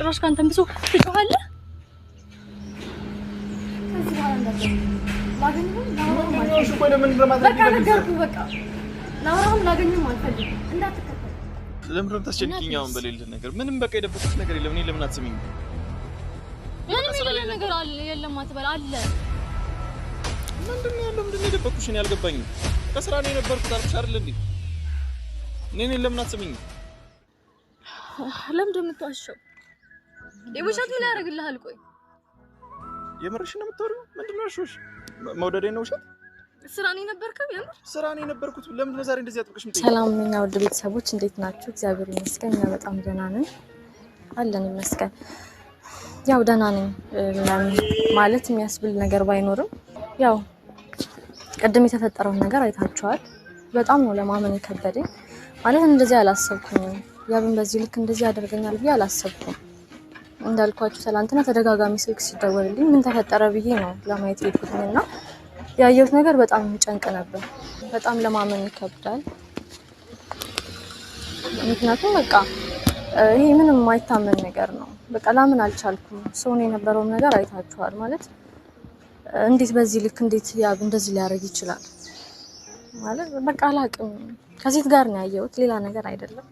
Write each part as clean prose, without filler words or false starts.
ጭራሽ ካንተም ብሶ ትጮሃለህ። ከዚህ በኋላ እንዳትል ላገኘው ላገኘው አልፈልግም። እንዳትከተል ለምን ተስጨንቂኛውን በሌለ ነገር ምንም በቃ የደበኩት ነገር የለም። እኔ ለምን አትሰሚኝ? ምንም የሌለ ነገር አለ የለም አትበል አለ። ምንድነው ያለው? ምንድነው የደበኩሽ? እኔ አልገባኝም። ከስራ ነው የነበርኩት አልኩሽ አይደል እንዴ? እኔ ለምን አትሰሚኝ? ለምን እንደምትዋሸው የውሸት ምን ያደርግልሃል? ቆይ የምርሽ ነው የምትወሪው? ምንድነው እሺ? መውደዴ ነው ውሸት? ስራ ነው የነበርከው? የምር ስራ ነው የነበርኩት። ለምን ነው ዛሬ እንደዚህ አጥብቀሽ የምትጠይቂኝ? ሰላም ነኝ ውድ ቤተሰቦች፣ እንዴት ናችሁ? እግዚአብሔር ይመስገን እኛ በጣም ደህና ነን አለን ይመስገን። ያው ደህና ነኝ ማለት የሚያስብል ነገር ባይኖርም ያው ቀደም የተፈጠረው ነገር አይታችኋል። በጣም ነው ለማመን የከበደኝ። ማለት እንደዚህ አላሰብኩም። ያብን በዚህ ልክ እንደዚህ ያደርገኛል ብዬ አላሰብኩም። እንዳልኳችሁ ትላንትና ተደጋጋሚ ስልክ ሲደወልልኝ ምን ተፈጠረ ብዬ ነው ለማየት የሄድኩትና ያየሁት ነገር በጣም ጨንቅ ነበር። በጣም ለማመን ይከብዳል። ምክንያቱም በቃ ይሄ ምንም የማይታመን ነገር ነው። በቃ ላምን አልቻልኩም። ሰውን የነበረው ነገር አይታችኋል። ማለት እንዴት በዚህ ልክ እንዴት ያብ እንደዚህ ሊያደርግ ይችላል? ማለት በቃ አላቅም። ከሴት ጋር ነው ያየሁት፣ ሌላ ነገር አይደለም።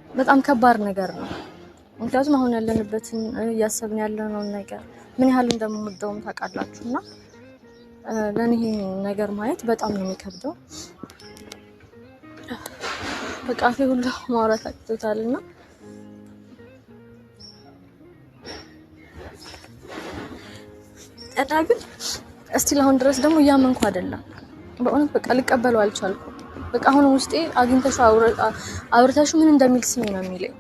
በጣም ከባድ ነገር ነው። ምክንያቱም አሁን ያለንበትን እያሰብን ያለነው ነገር ምን ያህል እንደምወደውም ታውቃላችሁና ለኔ ይሄ ነገር ማየት በጣም ነው የሚከብደው። በቃ አፌ ሁሉ ማውራት አቅቶታልና ግን እስቲል አሁን ድረስ ደግሞ እያመንኩ አይደለም። በእውነት በቃ ልቀበለው አልቻልኩም። በቃ አሁን ውስጤ አግኝተሽው አውርተሽው ምን እንደሚል ስሚ ነው የሚለኝ።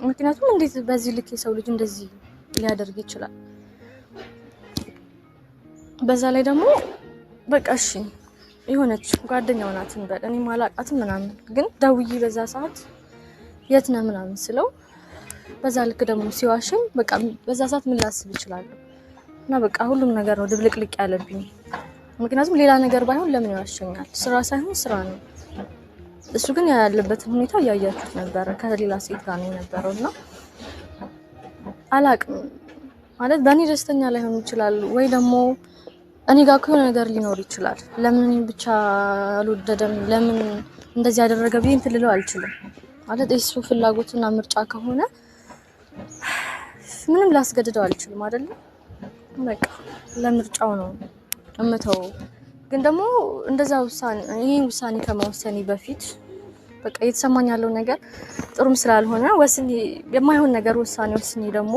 ምክንያቱም እንዴት በዚህ ልክ የሰው ልጅ እንደዚህ ሊያደርግ ይችላል? በዛ ላይ ደግሞ በቃ እሺ የሆነች ጓደኛው ናት እንበል፣ እኔ ማላቃትም ምናምን፣ ግን ደውዬ በዛ ሰዓት የት ነህ ምናምን ስለው በዛ ልክ ደግሞ ሲዋሽኝ በቃ በዛ ሰዓት ምን ላስብ እችላለሁ? እና በቃ ሁሉም ነገር ነው ድብልቅልቅ ያለብኝ። ምክንያቱም ሌላ ነገር ባይሆን ለምን ይዋሸኛል? ስራ ሳይሆን ስራ ነው። እሱ ግን ያለበትን ሁኔታ እያያችሁት ነበረ። ከሌላ ሴት ጋር ነው የነበረውና አላቅም ማለት በእኔ ደስተኛ ላይሆን ይችላል ወይ ደግሞ እኔ ጋር የሆነ ነገር ሊኖር ይችላል። ለምን እኔ ብቻ አልወደደም ለምን እንደዚህ ያደረገ ብዬ እንትን ልለው አልችልም። ማለት እሱ ፍላጎትና ምርጫ ከሆነ ምንም ላስገድደው አልችልም አይደል? በቃ ለምርጫው ነው እምተው። ግን ደግሞ እንደዛ ውሳኔ ከመወሰኔ በፊት በቃ እየተሰማኝ ያለው ነገር ጥሩም ስላልሆነ ወስኔ የማይሆን ነገር ውሳኔ ወስኔ ደግሞ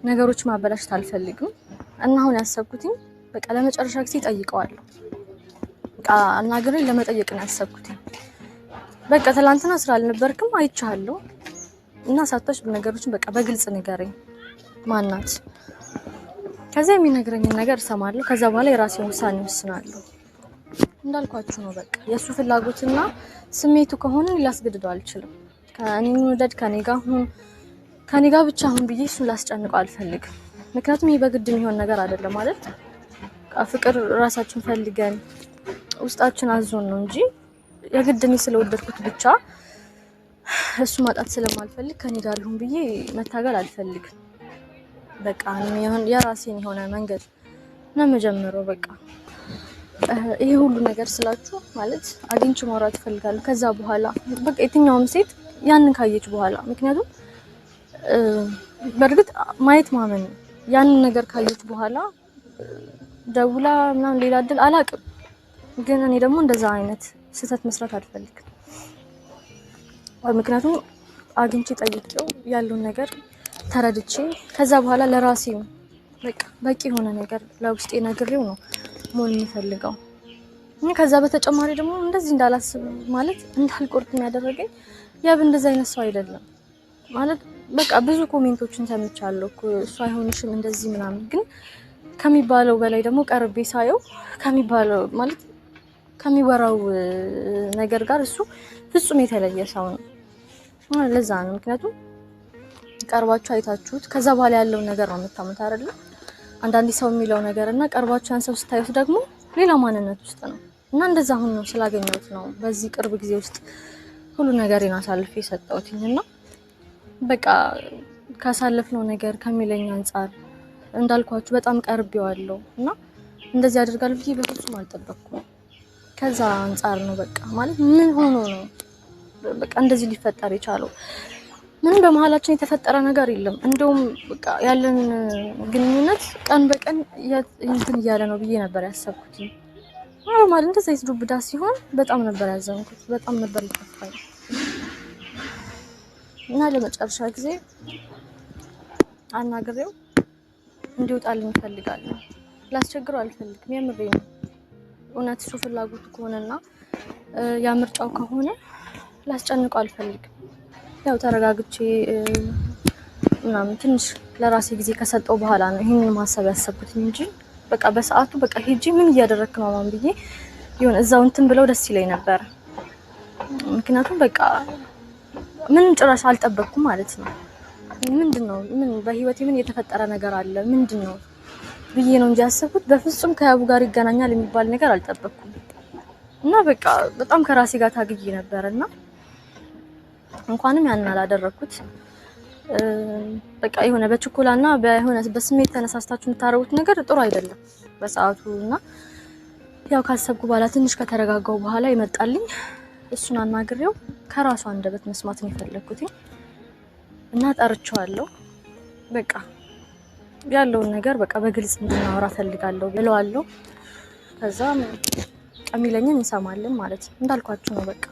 ነገሮች ማበላሽት አልፈልግም እና አሁን ያሰብኩትኝ በቃ ለመጨረሻ ጊዜ ጠይቀዋለሁ። በቃ አናግሬ ለመጠየቅ ነው ያሰብኩት። በቃ ትላንትና ስራ አልነበርክም አይቻለሁ እና ሳታሽ ነገሮችን በቃ በግልጽ ንገረኝ ማናት። ከዛ የሚነግረኝን ነገር እሰማለሁ። ከዛ በኋላ የራሴን ውሳኔ ወስናለሁ። እንዳልኳችሁ ነው በቃ የሱ ፍላጎትና ስሜቱ ከሆነ ላስገድደው አልችልም። ከኔ ወደድ ከኔ ጋር ብቻ አሁን ብዬ እሱን ላስጨንቀው አልፈልግም። ምክንያቱም ይሄ በግድ የሚሆን ነገር አይደለም ማለት ፍቅር ራሳችን ፈልገን ውስጣችን አዞን ነው እንጂ የግድ እኔ ስለወደድኩት ብቻ እሱ ማጣት ስለማልፈልግ ከኔ ጋር ይሁን ብዬ መታገል አልፈልግም። በቃ የራሴን የሆነ መንገድ ነው መጀመሪያው። በቃ ይሄ ሁሉ ነገር ስላችሁ ማለት አግኝቼ ማውራት እፈልጋለሁ። ከዛ በኋላ በቃ የትኛውም ሴት ያንን ካየች በኋላ ምክንያቱም በእርግጥ ማየት ማመን ያንን ነገር ካየች በኋላ ደውላ ምናምን ሌላ እድል አላቅም። ግን እኔ ደግሞ እንደዛ አይነት ስህተት መስራት አልፈልግም። ምክንያቱም አግኝቼ ጠይቄው ያለውን ነገር ተረድቼ ከዛ በኋላ ለራሴ በቂ የሆነ ነገር ለውስጤ ነግሬው ነው መሆን የሚፈልገው። ከዛ በተጨማሪ ደግሞ እንደዚህ እንዳላስብ ማለት እንዳልቆርጥ የሚያደርገኝ ያብ እንደዛ አይነት ሰው አይደለም ማለት በቃ ብዙ ኮሜንቶችን ሰምቻለሁ እኮ እሱ አይሆንሽም እንደዚህ ምናምን። ግን ከሚባለው በላይ ደግሞ ቀርቤ ሳየው ከሚባለው ማለት ከሚወራው ነገር ጋር እሱ ፍጹም የተለየ ሰው ነው። ለዛ ነው ምክንያቱም ቀርባችሁ አይታችሁት ከዛ በኋላ ያለው ነገር ነው የምታምኑት አይደል? አንዳንድ ሰው የሚለው ነገርና ቀርባችሁ ያን ሰው ስታዩት ደግሞ ሌላ ማንነት ውስጥ ነው እና እንደዛ አሁን ነው ስላገኘሁት ነው በዚህ ቅርብ ጊዜ ውስጥ ሁሉ ነገሬን አሳልፌ ሰጠሁትኝና በቃ ካሳለፍነው ነገር ከሚለኝ አንፃር እንዳልኳችሁ በጣም ቀርቤዋለሁ እና እንደዚህ ያደርጋል ብዬ በፍጹም አልጠበቅኩም። ከዛ አንፃር ነው በቃ ማለት ምን ሆኖ ነው በቃ እንደዚህ ሊፈጠር የቻለው? ምንም በመሀላችን የተፈጠረ ነገር የለም። እንደውም በቃ ያለን ግንኙነት ቀን በቀን እንትን እያለ ነው ብዬ ነበር ያሰብኩት። ማለት እንደዛ ይዝዱብዳ ሲሆን በጣም ነበር ያዘንኩት፣ በጣም ነበር ይከፋኝ እና ለመጨረሻ ጊዜ አናግሬው እንዲወጣልኝ እፈልጋለሁ። ላስቸግረው አልፈልግም፣ የምሬ ነው። እውነት እሱ ፍላጎቱ ከሆነና ያምርጫው ከሆነ ላስጨንቀው አልፈልግም። ያው ተረጋግቼ ምናምን ትንሽ ለራሴ ጊዜ ከሰጠው በኋላ ነው ይሄንን ማሰብ ያሰብኩት እንጂ በቃ በሰዓቱ በቃ ሄጂ ምን እያደረክ ነው ማን ብዬ ይሁን እዛው እንትን ብለው ደስ ይለኝ ነበር። ምክንያቱም በቃ ምን ጭራሽ አልጠበቅኩም ማለት ነው። ምንድነው ምን በህይወቴ ምን የተፈጠረ ነገር አለ ምንድነው ብዬ ነው እንጂ ያሰብኩት በፍጹም ከያቡ ጋር ይገናኛል የሚባል ነገር አልጠበቅኩም። እና በቃ በጣም ከራሴ ጋር ታግዬ ነበርና እንኳንም ያን አላደረኩት። በቃ የሆነ በችኮላና በሆነ በስሜት ተነሳስታችሁ የምታረጉት ነገር ጥሩ አይደለም በሰዓቱና ያው ካሰብኩ በኋላ ትንሽ ከተረጋጋው በኋላ ይመጣልኝ እሱን አናግሬው ከራሱ አንደበት መስማት ነው የፈለኩት እና ጠርቼዋለሁ። በቃ ያለውን ነገር በቃ በግልጽ እንድናወራ ፈልጋለሁ ብለዋለሁ። ከዛ ቀሚለኝን እንሰማለን ማለት ነው። እንዳልኳችሁ ነው በቃ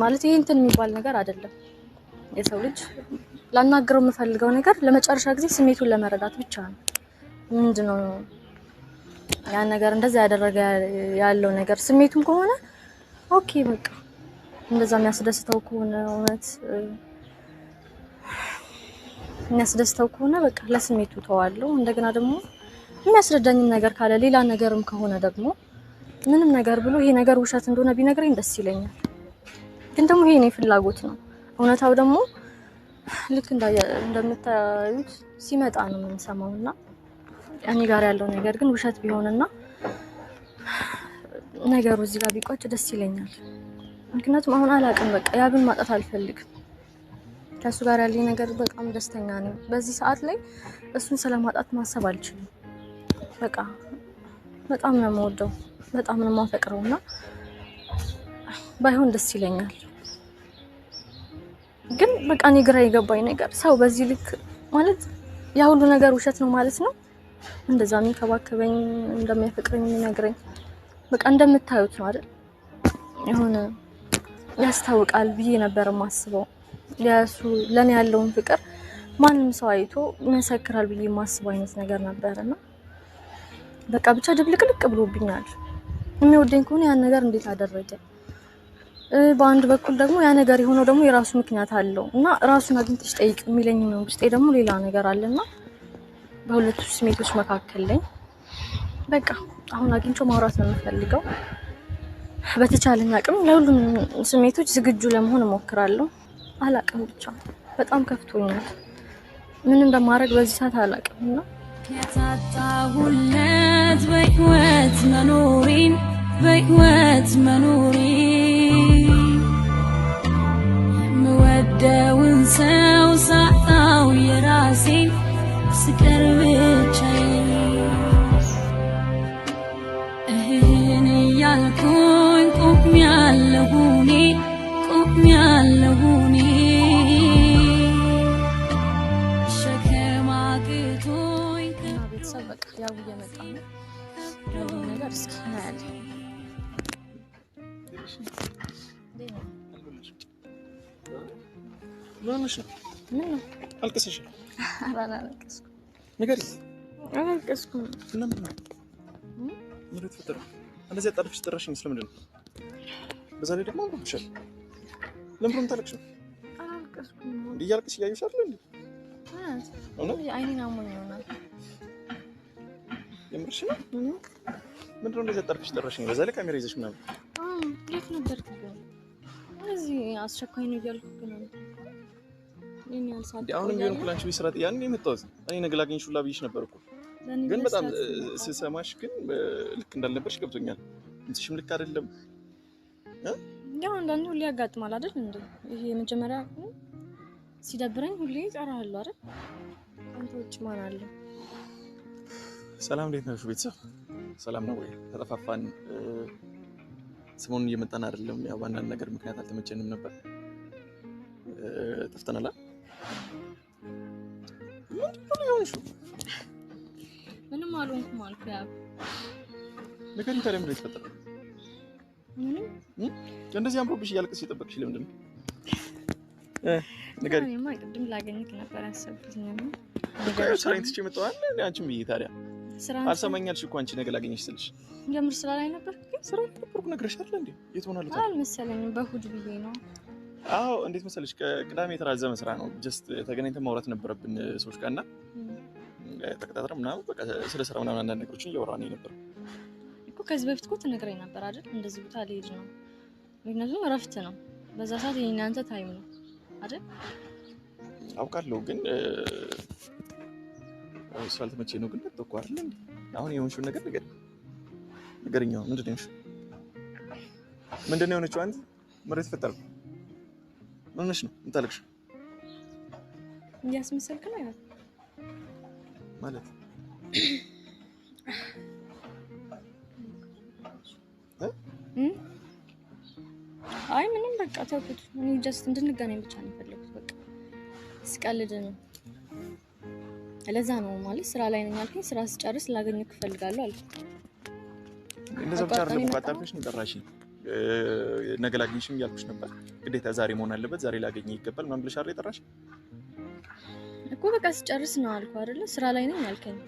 ማለት ይሄ እንትን የሚባል ነገር አይደለም። የሰው ልጅ ላናገረው የምፈልገው ነገር ለመጨረሻ ጊዜ ስሜቱን ለመረዳት ብቻ ነው። ምንድነው ያን ነገር እንደዛ ያደረገ ያለው ነገር ስሜቱን ከሆነ ኦኬ በቃ እንደዛ የሚያስደስተው ከሆነ እውነት የሚያስደስተው ከሆነ በቃ ለስሜቱ ተዋለው። እንደገና ደግሞ የሚያስረዳኝም ነገር ካለ ሌላ ነገርም ከሆነ ደግሞ ምንም ነገር ብሎ ይሄ ነገር ውሸት እንደሆነ ቢነግረኝ ደስ ይለኛል። ግን ደግሞ ይሄ ነው ፍላጎት ነው። እውነታው ደግሞ ልክ እንደምታዩት ሲመጣ ነው የምንሰማውና እኔ ጋር ያለው ነገር ግን ውሸት ቢሆንና ነገሩ እዚህ ጋር ቢቋጭ ደስ ይለኛል። ምክንያቱም አሁን አላውቅም በቃ ያብን ማጣት አልፈልግም። ከሱ ጋር ያለኝ ነገር በጣም ደስተኛ ነኝ። በዚህ ሰዓት ላይ እሱን ስለማጣት ማሰብ አልችልም። በቃ በጣም ነው የምወደው፣ በጣም ነው የማፈቅረውና ባይሆን ደስ ይለኛል። ግን በቃ እኔ ግራ የገባኝ ነገር ሰው በዚህ ልክ ማለት ያ ሁሉ ነገር ውሸት ነው ማለት ነው። እንደዛ የሚንከባከበኝ እንደሚያፈቅረኝ የሚነግረኝ በቃ እንደምታዩት ነው አይደል? የሆነ ያስታውቃል ብዬ ነበር የማስበው። ያሱ ለኔ ያለውን ፍቅር ማንም ሰው አይቶ መሰክራል ብዬ የማስበው አይነት ነገር ነበርና በቃ ብቻ ድብልቅልቅ ብሎብኛል። የሚወደኝ ከሆነ ያን ነገር እንዴት አደረገ? በአንድ በኩል ደግሞ ያ ነገር የሆነው ደግሞ የራሱ ምክንያት አለው እና ራሱን አግኝተሽ ጠይቅ የሚለኝ ነው። ውስጤ ደግሞ ሌላ ነገር አለና በሁለቱ ስሜቶች መካከል ላይ በቃ አሁን አግኝቼው ማውራት ነው የምፈልገው። በተቻለኝ አቅም ለሁሉም ስሜቶች ዝግጁ ለመሆን እሞክራለሁ። አላቅም ብቻ በጣም ከፍቶኛል። ምን እንደማደርግ በዚህ ሰዓት አላቅምና የታጣሁለት በህይወት መኖሬን ምወደውን ሰው ሳጣው የራሴን ስቀር ብቻዬን እህን ያልኩኝ ቆሜያለሁ እኔ ሸክም አቅቶኝ ቤተሰብ በቃ ያው እየመጣ ነው ያለው ነገር እስኪ እናያለን። ምን አልቀሰሽ? አላልቀስኩም። ንገሪኝ። አላልቀስኩም። ለምን ነው? ምን ተፈጠረ? እንደዚህ አጣድፍሽ ጥራሽኝ ስለምንድን ነው? በዛ ላይ ደግሞ አምሮብሻል። ለምን ነው የምታለቅሽው? አላልቀስኩም። እያልቅሽ እያየሁሽ አይደል እንዴ? እውነት አይኔን አሞኝ ይሆናል። የምርሽ ነው? ምንድን ነው እንደዚህ አጣድፍሽ ጥራሽኝ? በዛ ላይ ካሜራ ይዘሽ ምናምን የት ነበርክ ግን? እዚህ አስቸኳይ ነው እያልኩህ ነው። አሁንም ቢሆን ኩላንቺ ቢስራት ያን የመጣሁት እኔ ነገ ላገኝሽ ሁላ ብዬሽ ነበር እኮ። ግን በጣም ስሰማሽ ግን ልክ እንዳልነበርሽ ገብቶኛል። እንትሽም ልክ አይደለም። ያው አንዳንዱ ሁሌ ያጋጥማል አይደል እንዴ? ይሄ መጀመሪያ ሲደብረኝ ሁሌ እጠራሃለሁ አይደል? አንተ ውጭ ማን አለ? ሰላም፣ እንዴት ናችሁ ቤተሰብ? ሰላም ነው ወይ? ተጠፋፋን። ሰሞኑን እየመጣን አይደለም። ያው በአንዳንድ ነገር ምክንያት አልተመቸንም ነበር። ጠፍተናል። ምንም አልሆንኩም አልኩ። ያው ነገር ታዲያ ምን ተፈጠረ? እንደዚህ አምሮብሽ እያለቀስሽ እየጠበቅሽ ለምንድን ነው? ነገር እኔማ ቅድም ላገኝክ ነበር ያሰብኩት ነው። ስራዬን ትቼ መጣሁ አይደል? አንቺም ብዬሽ ታዲያ አልሰማኛልሽ እኮ አንቺ ነገ ላገኘሽ ስልሽ የምር ስራ ላይ ነበር። ስራ ነበርኩ ነግሬሻለሁ እንዴ? የት ሆናለሁ? አልመሰለኝም። በእሑድ ብዬ ነው። አዎ እንዴት መሰለሽ፣ ከቅዳሜ የተራዘመ ስራ ነው። ጀስት ተገናኝተን ማውራት ነበረብን ሰዎች ጋር እና ተቀጣጥረን ምናምን በቃ ስለ ስራ ምናምን አንዳንድ ነገሮችን እያወራን ነበር እኮ። ከዚህ በፊት እኮ ትነግረኝ ነበር አይደል? እንደዚህ ቦታ ልሄድ ነው። ምክንያቱም እረፍት ነው በዛ ሰዓት፣ የእናንተ ታይም ነው አይደል? አውቃለሁ ግን እሱ አልተመቸኝ ነው። ግን ተቆ አይደል እንዴ? አሁን የሆንሽውን ነገር ንገሪኝ። ምንድን ነው የሆንሽው? ምንድን ነው የሆነችው? አንተ መሬት ፈጠረ ምን ነሽ ነው እንታለቅሽ? እያስመሰልክ ነው ያለው ማለት አይ ምንም በቃ ተውኩት። እኔ ጀስት እንድንገናኝ ብቻ ነው የፈለኩት። በቃ ስቀልድ ነው። ለዛ ነው ማለት ስራ ላይ ነኝ አልኩኝ። ስራ ስጨርስ ላገኘክ እፈልጋለሁ አልኩ። እንደዛ ብቻ አይደለም እኮ አጣብሽ ነው ጠራሽኝ። ነገ ላገኝሽም እያልኩሽ ነበር። ግዴታ ዛሬ መሆን አለበት፣ ዛሬ ላገኝ ይገባል ምናምን ብለሽ አይደል የጠራሽ እኮ። በቃ ስጨርስ ነው አልኩ አይደለ? ስራ ላይ ነኝ አልከኝ።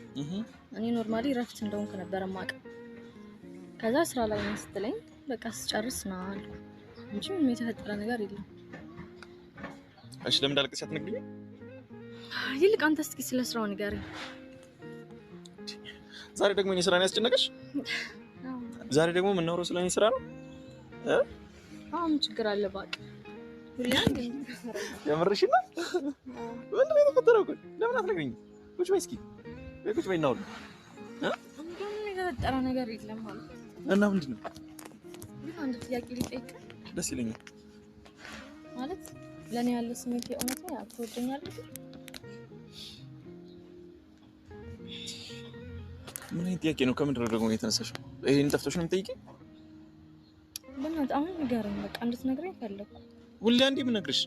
እኔ ኖርማሊ ረፍት እንደሆንክ ነበር የማውቀው። ከዛ ስራ ላይ ነኝ ስትለኝ በቃ ስጨርስ ነው አልኩ እንጂ ምንም የተፈጠረ ነገር የለም። እሺ ለምን እንዳለቀስሽ አትነግሪኝም? ይልቅ አንተ እስኪ ስለ ስራው ንገረኝ። ዛሬ ደግሞ እኔ ስራ ነው ያስጨነቀሽ? ዛሬ ደግሞ የምናወራው ስለ እኔ ስራ ነው? ምን ችግር አለ? በቃ ሁሌም የምርሽ ነው? ምንድን ነው የተፈጠረው? ለምን አትነግሪኝም? ቁጭ በይ እስኪ ቁጭ በይ እናውራ። ምንም የተፈጠረ ነገር የለም ማለት እና ምንድን ነው? አንድ ጥያቄ ልጠይቅ። ደስ ይለኛል። ማለት ለኔ ያለ ስሜት የእውነት ነው? ትወደኛለህ? ምን አይነት ጥያቄ ነው? ከምንድን ነው ደግሞ የተነሳሽው? ይሄን ጠፍቶሽ ነው የምጠይቂኝ? በእናትህ አሁን ንገረኝ። በቃ እንድትነግረኝ ፈለኩ። ሁሌ አንዴ የምነግርሽ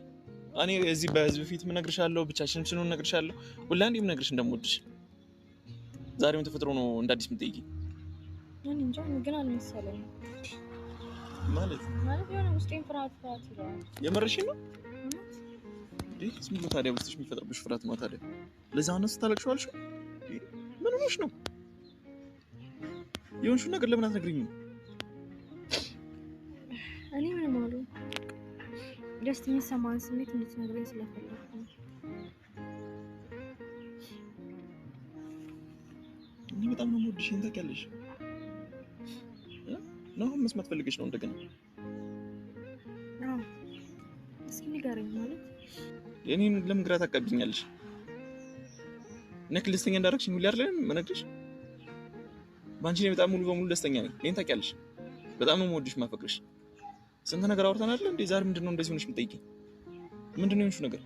እኔ እዚህ በህዝብ ፊት የምነግርሻለሁ፣ ብቻሽን ስንሆን እነግርሻለሁ። ሁሌ አንዴ የምነግርሽ እንደምወድሽ። ዛሬ ምን ተፈጥሮ ነው እንደ አዲስ የምጠይቂኝ? እኔ እንጃ ግን አልመሰለኝም። ማለት የሆነ ውስጤን ፍርሃት ይለዋል። የምርሽን ነው? ዝም ብሎ ታዲያ ውስጥሽ የሚፈጥርብሽ ፍርሃት ነው ታዲያ? ለዛ ነው ስታለቅሽው አልሽው? ምን ሆነሽ ነው? የሆንሽውን ነገር ለምን አትነግሪኝም? እኔ ምንም አልሆንኩም። ደስ የሚሰማን ስሜት እንድትነግረኝ ስለፈለኩ ነው። እኔ በጣም ነው የምወድሽ፣ ታውቂያለሽ። አሁን መስማት ፈልገሽ ነው እንደገና? እስኪ ንገረኝ። ማለት እኔን ለምን ግራ ታጋቢኛለሽ? ነክ ደስተኛ እንዳደረግሽኝ ሁሌ አይደለም የምነግርሽ። በአንቺ ላይ በጣም ሙሉ በሙሉ ደስተኛ ነኝ። ይሄን ታውቂያለሽ። በጣም ነው የምወድሽ፣ ማፈቅርሽ። ስንት ነገር አውርተናል አይደል እንዴ? ዛሬ ምንድነው እንደዚህ ሆነሽ የምጠይቂኝ? ምንድነው የሆንሽው ነገር?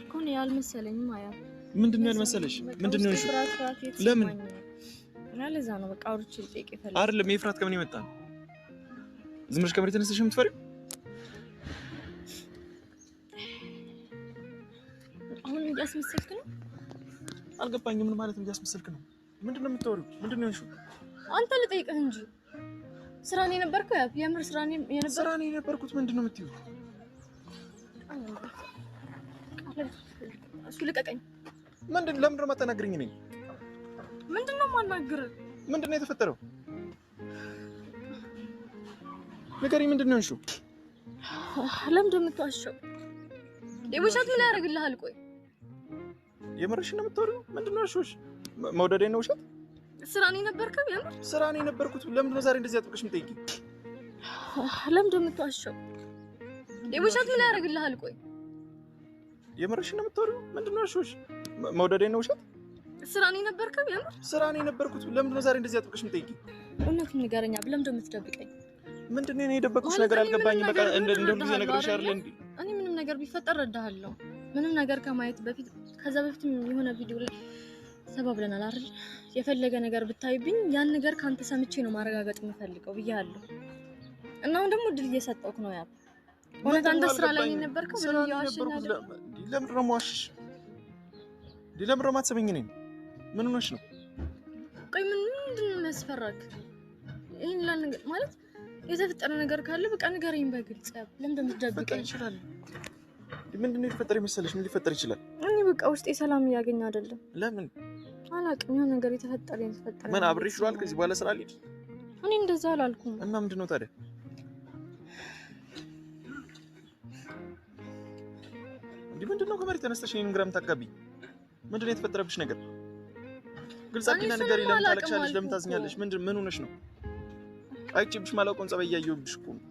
እኮ ነው ያልመሰለኝም። አያ ምንድነው ያልመሰለሽ? ምንድነው የሆንሽው? ለምን ለዛ ነው በቃ አውርቼ ልጠይቅ ይፈልጋል። አይደለም የፍራት ከምን ይመጣ ነው? ዝም ብለሽ ከመሬት ተነስተሽ የምትፈሪው? አሁን እያስመሰልክ ነው? አልገባኝም። ምን ማለት ነው እያስመሰልክ ነው? ምንድነው የምታወሪው? ምንድነው የሆንሽው? አንተ ልጠይቅህ እንጂ ስራ ነው የነበርከው? የምር ስራ ነው የነበርኩት። ምንድነው የምትይው? እሱ ልቀቀኝ። ለምንድን ነው የማታናግሪኝ? ነኝ ምንድነው የማናግርህ? ምንድነው የተፈጠረው? ንገሪኝ። ምንድነው የሆንሽው? ለምን እንደምትዋሸው? ውሸት ምን ያደርግልሃል? ቆይ የምርሽን ነው የምታወሪው? ምንድነው ያልሽውሽ? መውደዴን ነው ውሸት? ስራ ነው የነበርከው? የምር ስራ ነው የነበርኩት። ለምንድን ነው ዛሬ እንደዚህ አጥብቀሽ የምትጠይቂኝ? ለምን እንደምትዋሸው? ውሸት ምን ያደርግልሃል? ቆይ የምርሽን ነው የምታወሪው? ምንድነው ያልሽውሽ? መውደዴን ነው ውሸት? ስራ ነው የነበርከው? የምር ስራ ነው የነበርኩት። ለምንድን ነው ዛሬ እንደዚህ አጥብቀሽ የምትጠይቂኝ? እውነቱን ንገረኛ። ለምን እንደምትደብቀኝ? ምንድነው እኔ የደበቅኩሽ ነገር አልገባኝም። በቃ እንደዚህ ነገርሽ አይደል እንዴ? እኔ ምንም ነገር ቢፈጠር እረዳሃለሁ። ምንም ነገር ከማየት በፊት ከዛ በፊትም የሆነ ቪዲዮ ላይ ተባብለናል አይደል? የፈለገ ነገር ብታይብኝ ያን ነገር ካንተ ሰምቼ ነው ማረጋገጥ የምፈልገው ብያለሁ። እና አሁን ደግሞ እድል እየሰጠሁህ ነው። ያ እውነት አንተ ስራ ላይ ነበርከው ብለው ያዋሽኝ አይደል? ለምን ነው የማዋሽሽ? ለምን ነው የማትሰሚኝ? ነኝ ምን ሆነሽ ነው? ቆይ ምንድን ነው የሚያስፈራክ? ይሄን ለነገር ማለት የተፈጠረ ነገር ካለ በቃ ንገረኝ በግልጽ። ለምን እንደምትደብቀኝ ይችላል? ምንድን ነው የተፈጠረ መሰለሽ? ምን ሊፈጠር ይችላል? እኔ በቃ ውስጤ ሰላም እያገኘ አይደለም። ለምን አላውቅም። የሆነ ነገር የተፈጠረ ምን አብሬሽ ይሏል? ከዚህ በኋላ ስራ ልሂድ? እኔ እንደዛ አላልኩም። እና ምንድን ነው ታዲያ? ምንድን ነው ከመሬት ተነስተሽ እኔን ግራ የምታጋቢኝ? ምንድን ነው የተፈጠረብሽ ነገር? ግልጽ አድርጊና ንገሪኝ። ለምን ታለቅሻለሽ? ለምን ታዝኛለሽ? ምን ሆነሽ ነው? አይቼብሽ ማላውቀውን ጸባይ እያየሁብሽ እኮ ነው።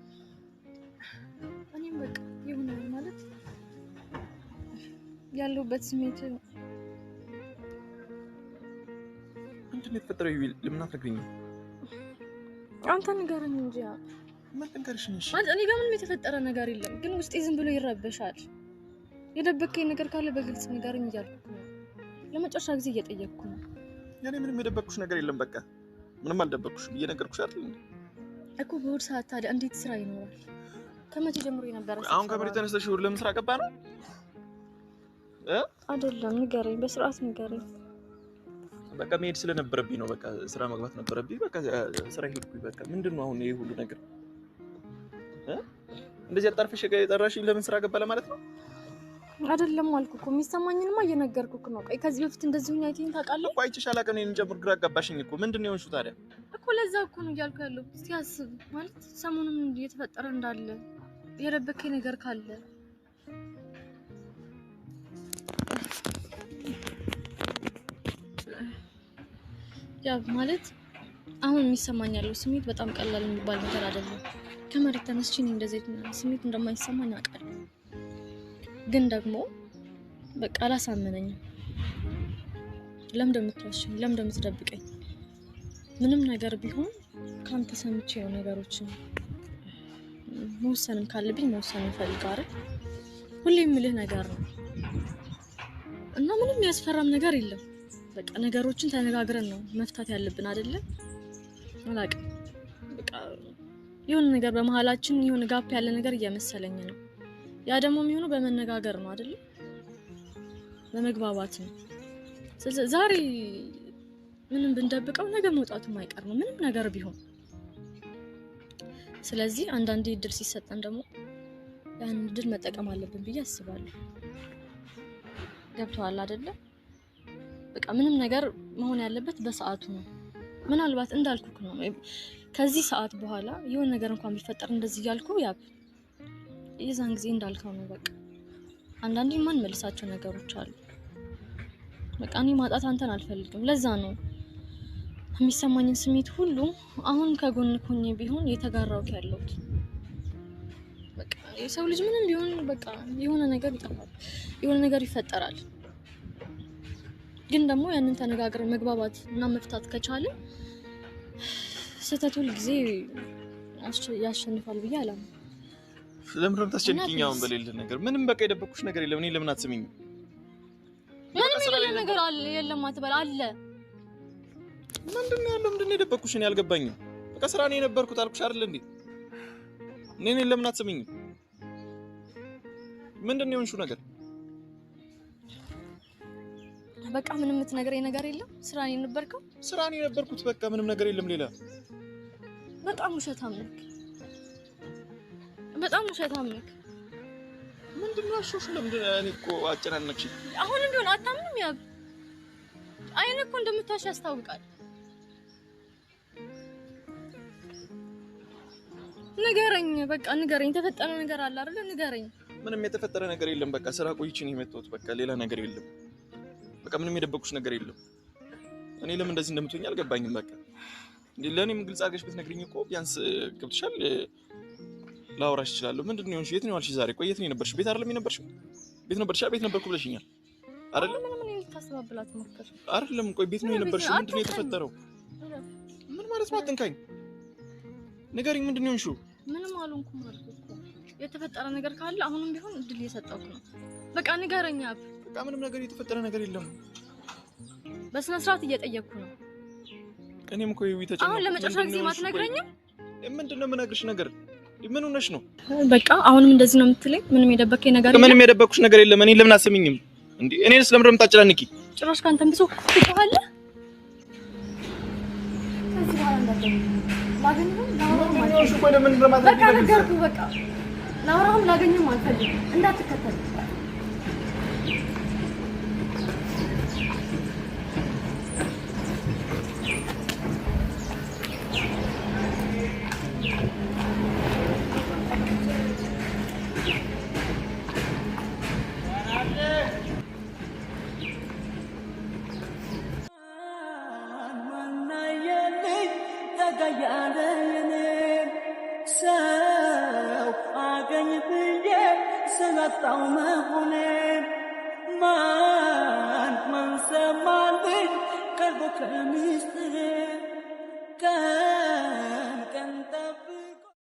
እኔም በቃ ይሁን ማለት ያለሁበት ስሜት ምንድን ነው የተፈጠረው? ይኸውልህ ለምን አትነግሪኝም? አንተ ንገረኝ እንጂ። ምን ልንገርሽ ነሽ? ማለት እኔ ጋር ምንም የተፈጠረ ነገር የለም፣ ግን ውስጤ ዝም ብሎ ይረበሻል። የደበከኝ ነገር ካለ በግልጽ ንገረኝ እያልኩ ነው። ለመጨረሻ ጊዜ እየጠየቅኩ ነው። ያኔ ምንም የደበቅኩሽ ነገር የለም። በቃ ምንም አልደበቅኩሽም ብዬ ነገርኩሽ አይደል እኮ። በእሑድ ሰዓት ታዲያ እንዴት ስራ ይኖራል? ከመቼ ጀምሮ የነበረ? አሁን ከመሬት ተነስተሽ እሑድ ለምን ስራ ገባ ነው? አይደለም፣ ንገረኝ፣ በስርዓት ንገረኝ። በቃ መሄድ ስለነበረብኝ ነው። በቃ ስራ መግባት ነበረብኝ። በቃ ስራ ሄድኩኝ። በቃ ምንድነው አሁን ይሄ ሁሉ ነገር? እንደዚህ አጣርፈሽ የጠራሽኝ ለምን ስራ ገባ ለማለት ነው? አይደለም አልኩህ እኮ። የሚሰማኝንማ እየነገርኩህ ነው። ቆይ ከዚህ በፊት እንደዚህ ሁኛ አይተኸኝ ታውቃለህ? እኮ አይቼሽ አላውቅም። እኔን ጨምር ግራ አጋባሽኝ እኮ። ምንድነው የሆንሽው ታዲያ? እኮ ለዛ እኮ ነው እያልኩህ ያለው። እስኪ አስብ። ማለት ሰሞኑን እየተፈጠረ እንዳለ የደበከኝ ነገር ካለ ያ ማለት አሁን የሚሰማኝ ያለው ስሜት በጣም ቀላል የሚባል ነገር አይደለም። ከመሬት ተነስቼ እንደዚህ ስሜት እንደማይሰማኝ አውቃለሁ፣ ግን ደግሞ በቃ አላሳመነኝም። ለምን እንደምትዋሽኝ፣ ለምን እንደምትደብቀኝ? ምንም ነገር ቢሆን ካንተ ሰምቼ ነው ነገሮችን መወሰንም ካለብኝ መወሰን እፈልጋለሁ። ሁሌ የምልህ ነገር ነው እና ምንም ያስፈራም ነገር የለም። በቃ ነገሮችን ተነጋግረን ነው መፍታት ያለብን አይደለ? አላውቅም፣ በቃ የሆነ ነገር በመሀላችን የሆነ ጋፕ ያለ ነገር እየመሰለኝ ነው። ያ ደግሞ የሚሆነው በመነጋገር ነው አይደለ? በመግባባት ነው። ስለዚህ ዛሬ ምንም ብንደብቀው ነገ መውጣቱ የማይቀር ነው፣ ምንም ነገር ቢሆን። ስለዚህ አንዳንዴ እድል ሲሰጠን ደግሞ ያን እድል መጠቀም አለብን ብዬ አስባለሁ። ገብቶሃል አይደለ? በቃ ምንም ነገር መሆን ያለበት በሰዓቱ ነው። ምናልባት እንዳልኩክ ነው ከዚህ ሰዓት በኋላ የሆነ ነገር እንኳን ቢፈጠር እንደዚህ እያልኩ የዛን ጊዜ እንዳልከው ነው። በቃ አንዳንዴ ማን መልሳቸው ነገሮች አሉ። በቃ እኔ ማጣት አንተን አልፈልግም። ለዛ ነው የሚሰማኝን ስሜት ሁሉ አሁን ከጎን ሆኜ ቢሆን የተጋራውክ ያለሁት። በቃ የሰው ልጅ ምንም ቢሆን በቃ የሆነ ነገር ይጠፋል፣ የሆነ ነገር ይፈጠራል። ግን ደግሞ ያንን ተነጋግረን መግባባት እና መፍታት ከቻለ ስህተት ሁል ጊዜ ያሸንፋል ብዬ አላምንም። ለምን ነው ታስጨንቂኝ? አሁን በሌለ ነገር ምንም በቃ የደበኩሽ ነገር የለም። እኔ ለምን አትሰሚኝም? ምንም የሌለ ነገር አለ የለም አትበል። አለ ምንድነው ያለው? ምንድነው የደበኩሽ? እኔ አልገባኝም። በቃ ስራ ነው የነበርኩት አልኩሽ አይደል እንዴ? እኔ ለምን አትሰሚኝም? ምንድነው የሆንሽው ነገር? በቃ ምንም የምትነግረኝ ነገር የለም? ስራ ነው የነበርከው? ስራ ነው የነበርኩት። በቃ ምንም ነገር የለም ሌላ። በጣም ውሸታም ነህ። በጣም ውሸታም ነህ። ምንድነው አሾሽ? ለምንድነው እኔ እኮ አጨናነቅሽ? አሁንም ቢሆን አታምንም? ያብ አይኔ እኮ እንደምታሽ ያስታውቃል። ንገረኝ፣ በቃ ንገረኝ። የተፈጠረ ነገር አለ አይደል? ንገረኝ። ምንም የተፈጠረ ነገር የለም። በቃ ስራ ቆይቼ ነው የመጣሁት። በቃ ሌላ ነገር የለም። በቃ ምንም የደበኩሽ ነገር የለም። እኔ ለምን እንደዚህ እንደምትሆኝ አልገባኝም። በቃ እንዴ ለኔም ግልጽ አድርገሽ ብትነግሪኝ እኮ ቢያንስ ገብቶሻል፣ ላወራሽ እችላለሁ። ምንድነው የሆንሽ? የት ነው ያልሽ? ዛሬ ቆይ የት ነው የነበርሽ? ቤት አይደለም የነበርሽው? ቤት ነበርሽ? ቤት ነበርኩ ብለሽኛል አይደል? ምን ልታስተባብላት ሞከርሽ? አይደለም ቆይ ቤት ነው የነበርሽው? ምንድነው የተፈጠረው? ምን ማለት ነው? አትንካኝ፣ ንገሪኝ። ምንድነው የሆንሽው? ምንም አልሆንኩም አልኩ እኮ። የተፈጠረ ነገር ካለ አሁንም ቢሆን እድል እየሰጠሁት ነው። በቃ ንገረኝ አብ። በቃ ምንም ነገር የተፈጠረ ነገር የለም። በስነ ስርዓት እየጠየቅኩ ነው። እኔም እኮ ይዊ ተጨነቅኩ። አሁን ለመጨረሻ ጊዜ ማትነግረኝም? ምንድነው የምነግርሽ ነገር? ምን ሆነሽ ነው? በቃ አሁንም እንደዚህ ነው የምትለኝ? ምንም የደበከኝ ነገር የለም? ምንም የደበኩሽ ነገር የለም። እኔ ለምን አሰሚኝም እንዴ? እኔንስ ለምን የምታጨናንቂ? ጭራሽ ካንተም ብሶ ትቆሃለህ። በቃ ላውራህም ላገኝም አልፈልግም። እንዳትከተል ሰው አገኝ ብዬ ስላጣው መሆኔ ማን ሰማልኝ ቀርቦ ከሚስጥሬ